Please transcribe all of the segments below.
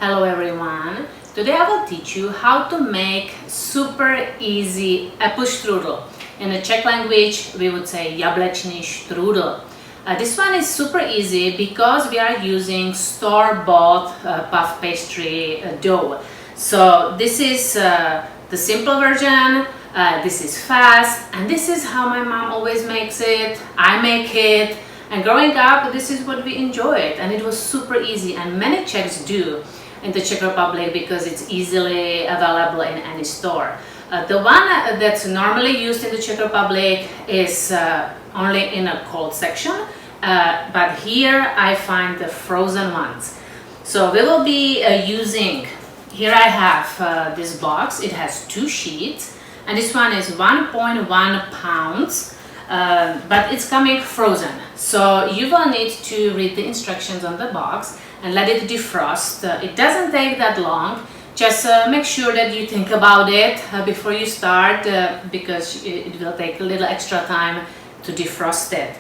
Hello everyone! Today I will teach you how to make super easy apple strudel. In the Czech language we would say Jablečný štrůdl. This one is super easy because we are using store-bought puff pastry dough. So this is the simple version, this is fast, and this is how my mom always makes it. I make it, and growing up this is what we enjoyed, and it was super easy, and many Czechs do in the Czech Republic because it's easily available in any store. The one that's normally used in the Czech Republic is only in a cold section, but here I find the frozen ones. So we will be using, here I have this box, it has 2 sheets, and this one is 1.1 pounds, but it's coming frozen. So you will need to read the instructions on the box and let it defrost. It doesn't take that long. Just make sure that you think about it before you start because it will take a little extra time to defrost it.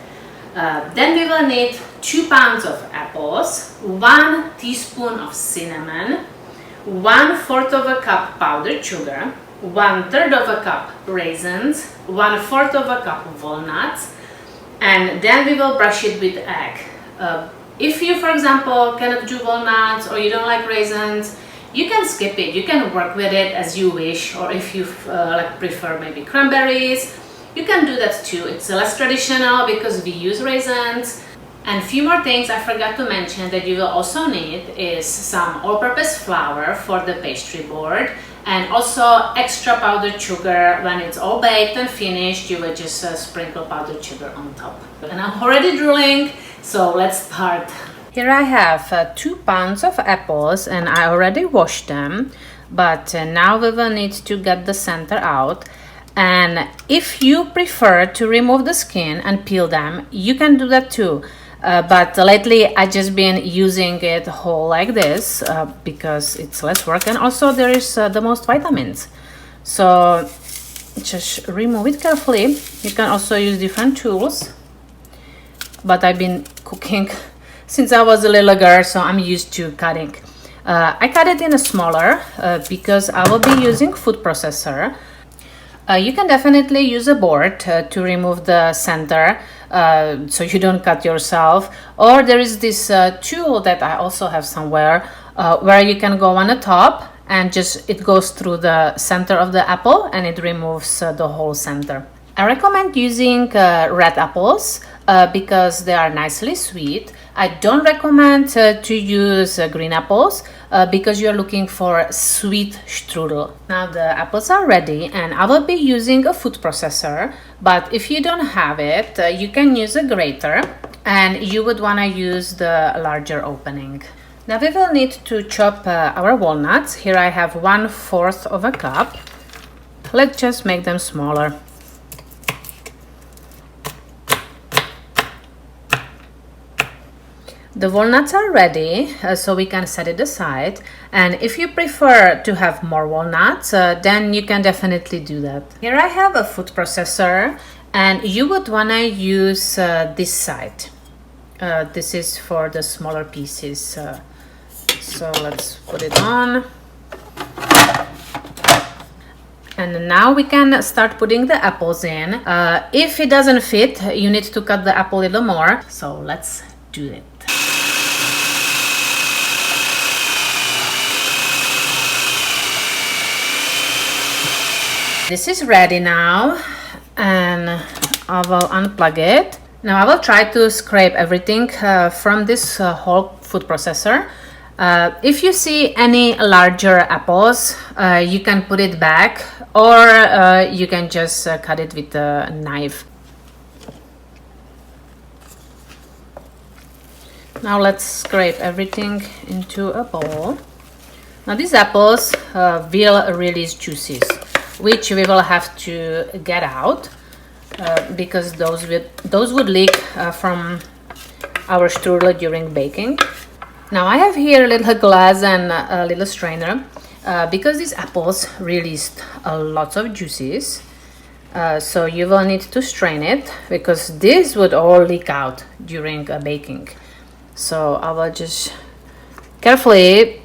Then we will need 2 pounds of apples, 1 teaspoon of cinnamon, 1/4 of a cup powdered sugar, 1/3 of a cup raisins, 1/4 of a cup walnuts, and then we will brush it with egg. If you, for example, cannot do walnuts or you don't like raisins, you can skip it. You can work with it as you wish, or if you prefer maybe cranberries, you can do that too. It's less traditional because we use raisins. And a few more things I forgot to mention that you will also need is some all-purpose flour for the pastry board, and also extra powdered sugar. When it's all baked and finished, you will just sprinkle powdered sugar on top. And I'm already drooling, so let's start. Here I have 2 pounds of apples, and I already washed them, but now we will need to get the center out. And if you prefer to remove the skin and peel them, you can do that too. But lately I just been using it whole like this because it's less work, and also there is the most vitamins. So just remove it carefully. You can also use different tools, but I've been cooking since I was a little girl, so I'm used to cutting. I cut it in a smaller because I will be using food processor. You can definitely use a board to remove the center so you don't cut yourself, or there is this tool that I also have somewhere where you can go on the top and just it goes through the center of the apple and it removes the whole center. I recommend using red apples because they are nicely sweet. I don't recommend to use green apples because you're looking for sweet strudel. Now the apples are ready, and I will be using a food processor, but if you don't have it, you can use a grater, and you would want to use the larger opening. Now we will need to chop our walnuts. Here I have 1/4 of a cup. Let's just make them smaller. The walnuts are ready, so we can set it aside. And if you prefer to have more walnuts, then you can definitely do that. Here I have a food processor, and you would want to use this side. This is for the smaller pieces. So let's put it on. And now we can start putting the apples in. If it doesn't fit, you need to cut the apple a little more. So let's do it. This is ready now, and I will unplug it. Now I will try to scrape everything from this whole food processor. If you see any larger apples, you can put it back, or you can just cut it with a knife. Now let's scrape everything into a bowl. Now these apples will release juices, which we will have to get out because those would leak from our strudel during baking. Now I have here a little glass and a little strainer because these apples released a lot of juices. So you will need to strain it because this would all leak out during baking. So I will just carefully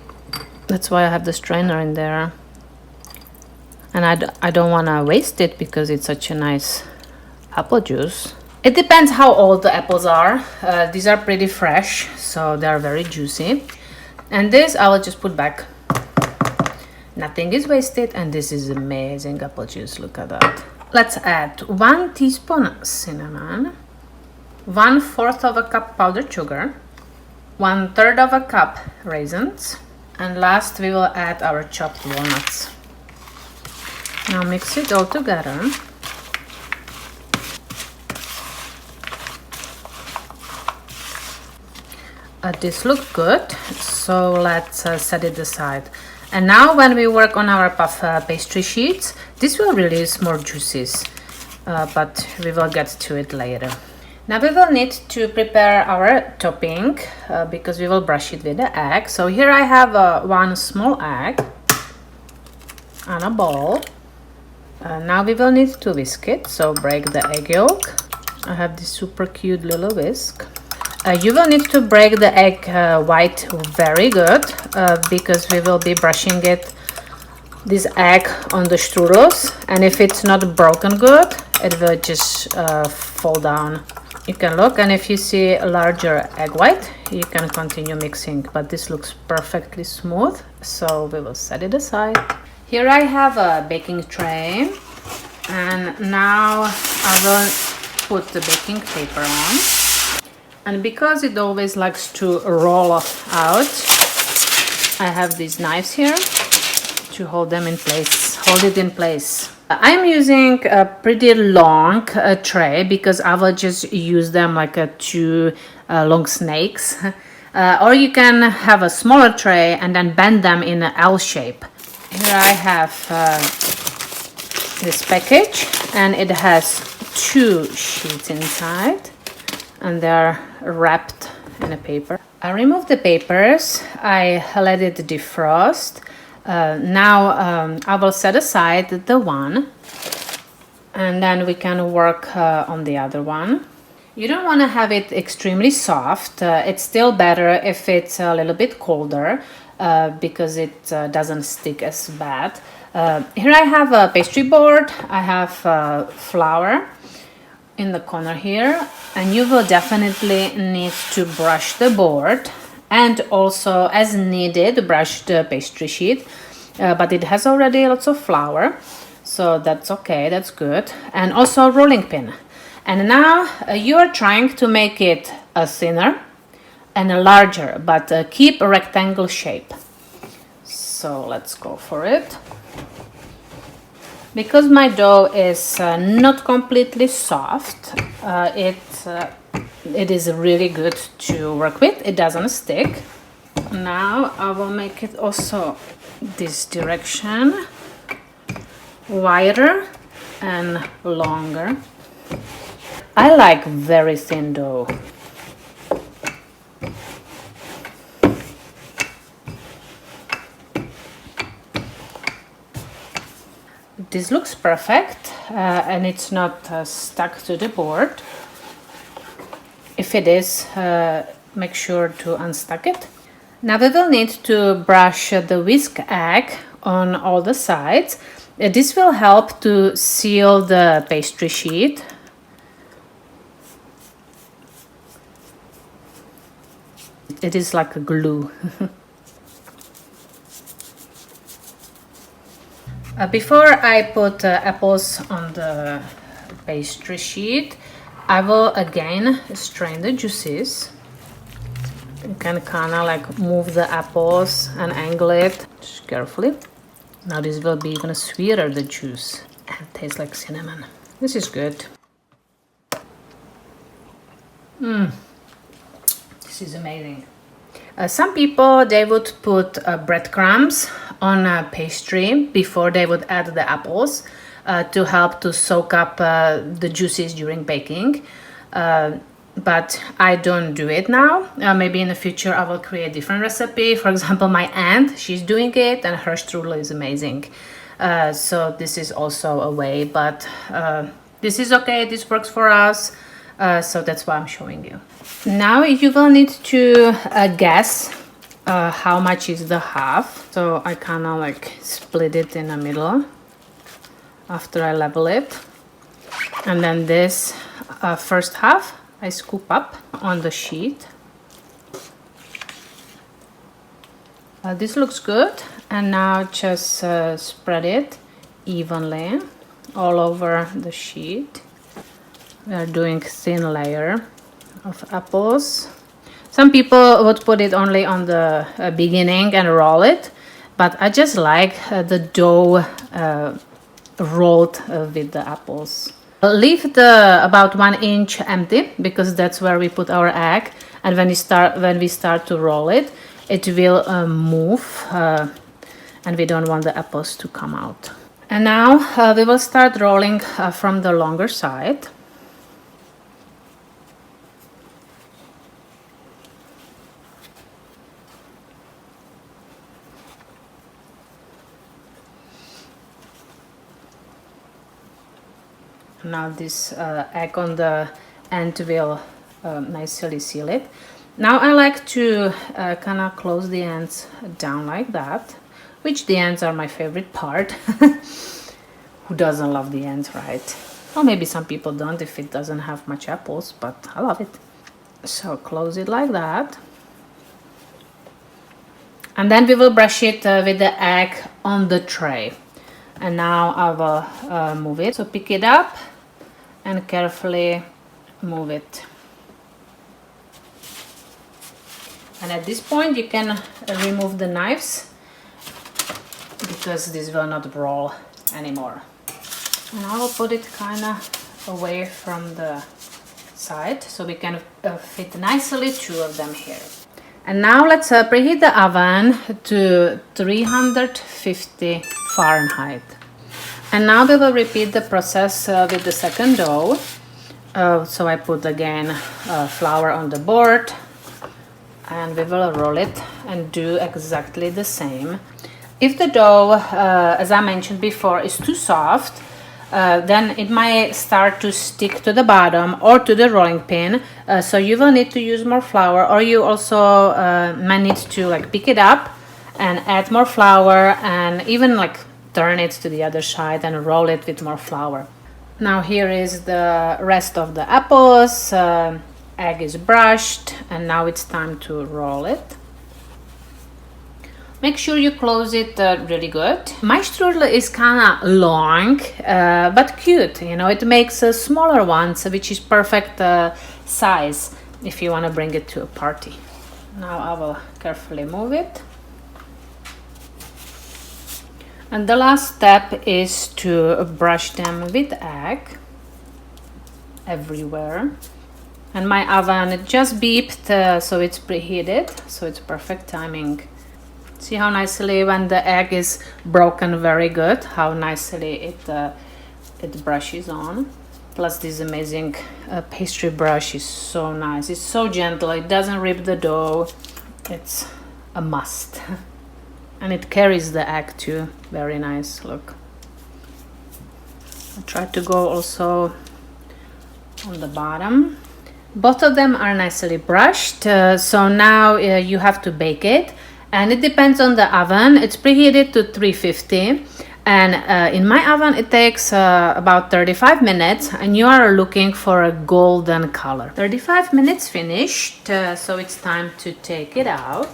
That's why I have the strainer in there. And I don't want to waste it because it's such a nice apple juice. It depends how old the apples are. These are pretty fresh, so they are very juicy. And this I will just put back. Nothing is wasted, and this is amazing apple juice. Look at that. Let's add 1 teaspoon cinnamon, 1/4 of a cup powdered sugar, 1/3 of a cup raisins, and last we will add our chopped walnuts. Now mix it all together. This looks good, so let's set it aside. And now when we work on our puff pastry sheets, this will release more juices, but we will get to it later. Now we will need to prepare our topping because we will brush it with the egg. So here I have 1 small egg and a bowl. Now we will need to whisk it, so break the egg yolk. I have this super cute little whisk. You will need to break the egg white very good because we will be brushing this egg on the strudels, and if it's not broken good, it will just fall down. You can look, and if you see a larger egg white, you can continue mixing, but this looks perfectly smooth, so we will set it aside. Here I have a baking tray, and now I will put the baking paper on. And because it always likes to roll out, I have these knives here to hold them in place, hold it in place. I'm using a pretty long tray because I will just use them like 2 long snakes. Or you can have a smaller tray and then bend them in an L shape. Here I have this package, and it has 2 sheets inside, and they're wrapped in a paper. I remove the papers, I let it defrost. Now I will set aside the one, and then we can work on the other one. You don't want to have it extremely soft. It's still better if it's a little bit colder because it doesn't stick as bad. Here I have a pastry board, I have flour in the corner here, and you will definitely need to brush the board and also, as needed, brush the pastry sheet, but it has already lots of flour, so that's okay, that's good. And also a rolling pin. And now you are trying to make it a thinner and a larger, but keep a rectangle shape. So let's go for it. Because my dough is not completely soft, it is really good to work with. It doesn't stick. Now I will make it also this direction, wider and longer. I like very thin dough. This looks perfect and it's not stuck to the board. If it is, make sure to unstuck it. Now we will need to brush the whisk egg on all the sides. This will help to seal the pastry sheet. It is like a glue. Before I put apples on the pastry sheet, I will again strain the juices. You can kind of like move the apples and angle it just carefully. Now this will be even sweeter, the juice, and tastes like cinnamon. This is good. This is amazing. Some people, they would put breadcrumbs on pastry before they would add the apples to help to soak up the juices during baking. But I don't do it now. Maybe in the future I will create a different recipe. For example, my aunt, she's doing it and her strudel is amazing. So this is also a way, but this is okay, this works for us. So that's why I'm showing you. Now you will need to guess how much is the half. So I kind of like split it in the middle after I level it. And then this first half I scoop up on the sheet. This looks good. And now just spread it evenly all over the sheet. We are doing thin layer of apples. Some people would put it only on the beginning and roll it, but I just like the dough rolled with the apples. Leave the about 1 inch empty because that's where we put our egg, and when we start to roll it, it will move, and we don't want the apples to come out. And now we will start rolling from the longer side. Now this egg on the end will nicely seal it. Now I like to kind of close the ends down like that, which the ends are my favorite part. Who doesn't love the ends, right? Or maybe some people don't if it doesn't have much apples, but I love it. So close it like that. And then we will brush it with the egg on the tray. And now I will move it. So pick it up and carefully move it. And at this point you can remove the knives because this will not roll anymore. And I will put it kind of away from the side so we can fit nicely 2 of them here. And now let's preheat the oven to 350 Fahrenheit. And now we will repeat the process with the second dough. So I put again flour on the board, and we will roll it and do exactly the same. If the dough, as I mentioned before, is too soft, then it might start to stick to the bottom or to the rolling pin. So you will need to use more flour, or you also might need to like pick it up and add more flour, and even like turn it to the other side and roll it with more flour. Now here is the rest of the apples. Egg is brushed, and now it's time to roll it. Make sure you close it really good. My strudel is kind of long, but cute. You know, it makes smaller ones, which is perfect size if you want to bring it to a party. Now I will carefully move it. And the last step is to brush them with egg everywhere. And my oven just beeped, so it's preheated, so it's perfect timing. See how nicely when the egg is broken, very good, how nicely it brushes on. Plus this amazing pastry brush is so nice. It's so gentle, it doesn't rip the dough. It's a must. And it carries the egg too. Very nice, look. I tried to go also on the bottom. Both of them are nicely brushed. So now you have to bake it. And it depends on the oven. It's preheated to 350. And in my oven it takes about 35 minutes. And you are looking for a golden color. 35 minutes finished. So it's time to take it out.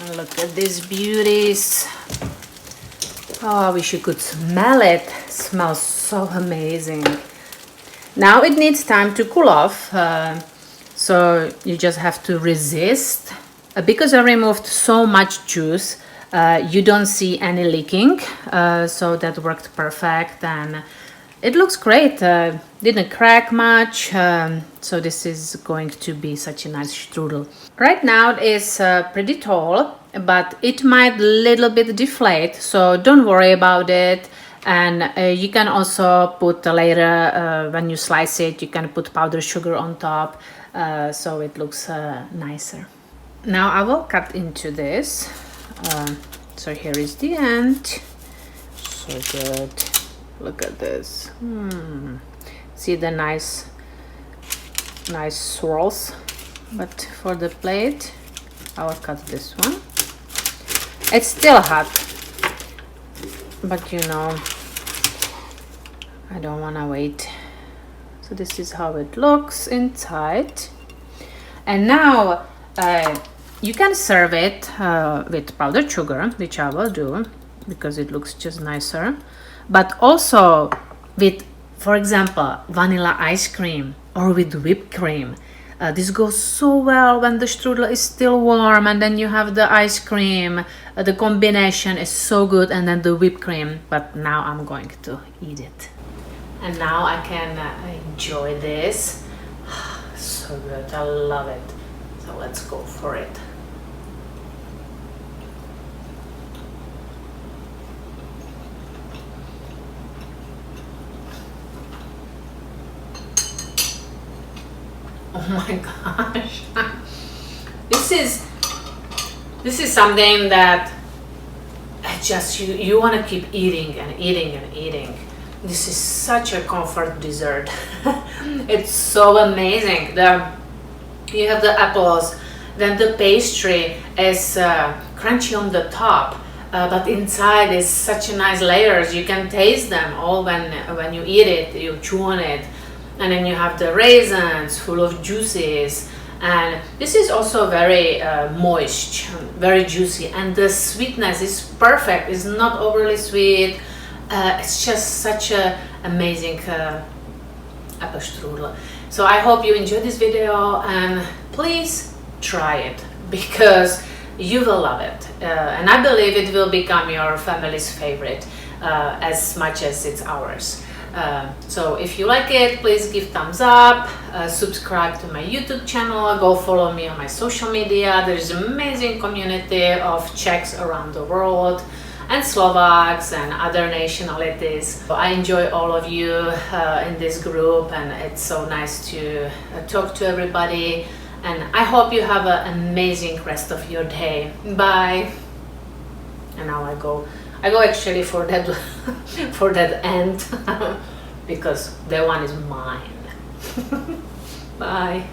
And look at these beauties. Oh, I wish you could smell it. It smells so amazing. Now it needs time to cool off. So you just have to resist. Because I removed so much juice, you don't see any leaking. So that worked perfect. And it looks great. Didn't crack much. So this is going to be such a nice strudel. Right now it is pretty tall, but it might little bit deflate, so don't worry about it. And you can also put later, when you slice it, you can put powdered sugar on top, so it looks nicer. Now I will cut into this. So here is the end. So good. Look at this. See the nice swirls. But for the plate, I will cut this one. It's still hot, but you know, I don't want to wait. So this is how it looks inside. And now you can serve it with powdered sugar, which I will do because it looks just nicer, but also with, for example, vanilla ice cream or with whipped cream. This goes so well when the strudel is still warm, and then you have the ice cream. The combination is so good, and then the whipped cream. But now I'm going to eat it. And now I can enjoy this. So good, I love it. So let's go for it. Oh my gosh. This is something that just you want to keep eating and eating and eating. This is such a comfort dessert. It's so amazing. You have the apples, then the pastry is crunchy on the top, but inside is such a nice layers. You can taste them all when you eat it, you chew on it. And then you have the raisins full of juices, and this is also very moist, very juicy, and the sweetness is perfect. It's not overly sweet. It's just such a amazing apple strudel. So I hope you enjoyed this video, and please try it because you will love it, and I believe it will become your family's favorite as much as it's ours. So if you like it, please give thumbs up, subscribe to my YouTube channel, go follow me on my social media. There's an amazing community of Czechs around the world, and Slovaks and other nationalities. I enjoy all of you in this group, and it's so nice to talk to everybody, and I hope you have an amazing rest of your day. Bye. And now I go actually for that for that end because that one is mine. Bye.